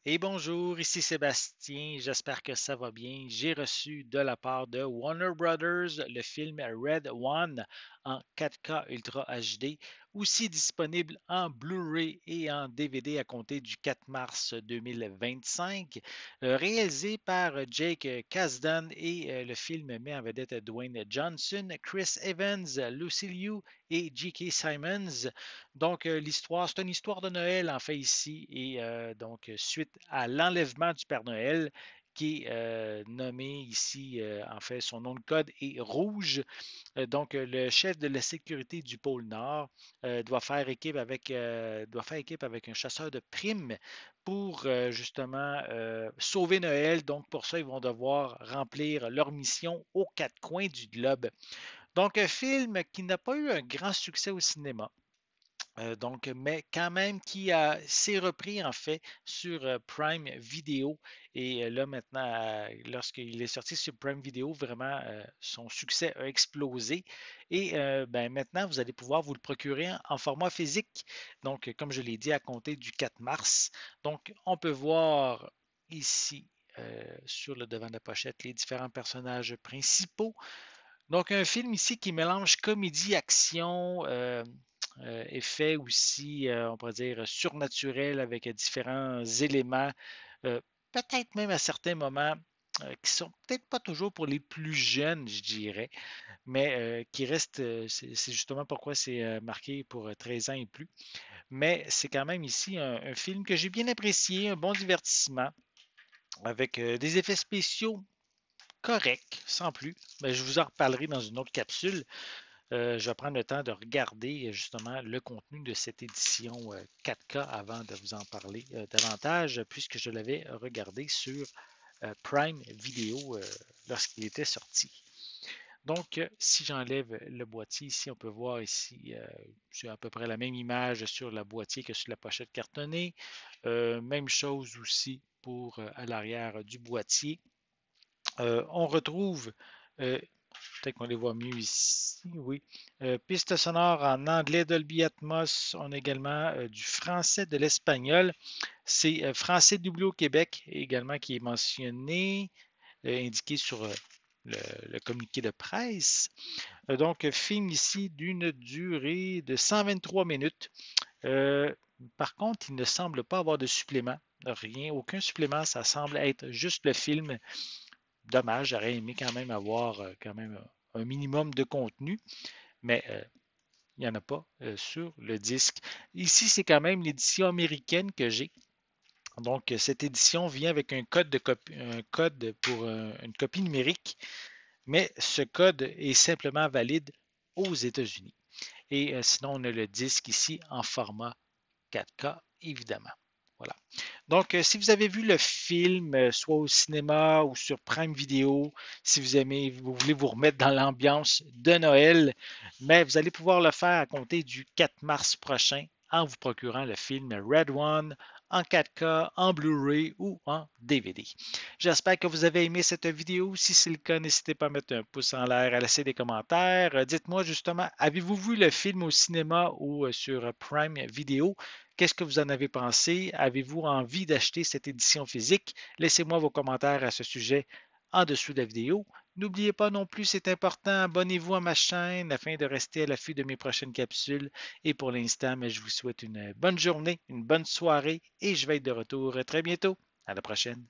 Et bonjour, ici Sébastien, j'espère que ça va bien. J'ai reçu de la part de Warner Brothers le film Red One en 4K Ultra HD, aussi disponible en Blu-ray et en DVD à compter du 4 mars 2025, réalisé par Jake Kasdan et le film met en vedette Dwayne Johnson, Chris Evans, Lucy Liu et J.K. Simons. Donc, l'histoire, c'est une histoire de Noël, en fait, ici. Et donc, suite à l'enlèvement du Père Noël, qui est nommé ici, en fait, son nom de code est Rouge. Donc, le chef de la sécurité du pôle Nord doit faire équipe avec un chasseur de primes pour justement sauver Noël. Donc, pour ça, ils vont devoir remplir leur mission aux quatre coins du globe. Donc, un film qui n'a pas eu un grand succès au cinéma. Donc, mais quand même s'est repris en fait sur Prime Video. Et là maintenant, lorsqu'il est sorti sur Prime Video, vraiment son succès a explosé. Et ben, maintenant, vous allez pouvoir vous le procurer en format physique. Donc, comme je l'ai dit, à compter du 4 mars. Donc, on peut voir ici sur le devant de la pochette les différents personnages principaux. Donc, un film ici qui mélange comédie, action, effets aussi, on pourrait dire, surnaturels avec différents éléments, euh, peut-être même à certains moments, qui sont peut-être pas toujours pour les plus jeunes, je dirais, mais qui restent, c'est justement pourquoi c'est marqué pour 13 ans et plus. Mais c'est quand même ici un film que j'ai bien apprécié, un bon divertissement, avec des effets spéciaux corrects, sans plus. Mais je vous en reparlerai dans une autre capsule. Je vais prendre le temps de regarder justement le contenu de cette édition 4K avant de vous en parler davantage, puisque je l'avais regardé sur Prime Video lorsqu'il était sorti. Donc, si j'enlève le boîtier ici, on peut voir ici, c'est à peu près la même image sur le boîtier que sur la pochette cartonnée. Même chose aussi pour à l'arrière du boîtier. On retrouve euh, peut-être qu'on les voit mieux ici, oui. Piste sonore en anglais Dolby Atmos. On a également du français, de l'espagnol. C'est français doublé au Québec également qui est mentionné, indiqué sur le, le communiqué de presse. Donc, film ici d'une durée de 123 minutes. Euh, Par contre, il ne semble pas avoir de supplément. Rien, aucun supplément. Ça semble être juste le film. Dommage, j'aurais aimé quand même avoir quand même un minimum de contenu, mais il n'y en a pas sur le disque. Ici, c'est quand même l'édition américaine que j'ai. Donc, cette édition vient avec un code pour une copie numérique, mais ce code est simplement valide aux États-Unis. Et sinon, on a le disque ici en format 4K, évidemment. Voilà. Donc, si vous avez vu le film, soit au cinéma ou sur Prime Video, si vous aimez, vous voulez vous remettre dans l'ambiance de Noël, mais vous allez pouvoir le faire à compter du 4 mars prochain en vous procurant le film Red One en 4K, en Blu-ray ou en DVD. J'espère que vous avez aimé cette vidéo. Si c'est le cas, n'hésitez pas à mettre un pouce en l'air, à laisser des commentaires. Dites-moi justement, avez-vous vu le film au cinéma ou sur Prime Video? Qu'est-ce que vous en avez pensé? Avez-vous envie d'acheter cette édition physique? Laissez-moi vos commentaires à ce sujet en dessous de la vidéo. N'oubliez pas non plus, c'est important, abonnez-vous à ma chaîne afin de rester à l'affût de mes prochaines capsules. Et pour l'instant, je vous souhaite une bonne journée, une bonne soirée et je vais être de retour très bientôt. À la prochaine.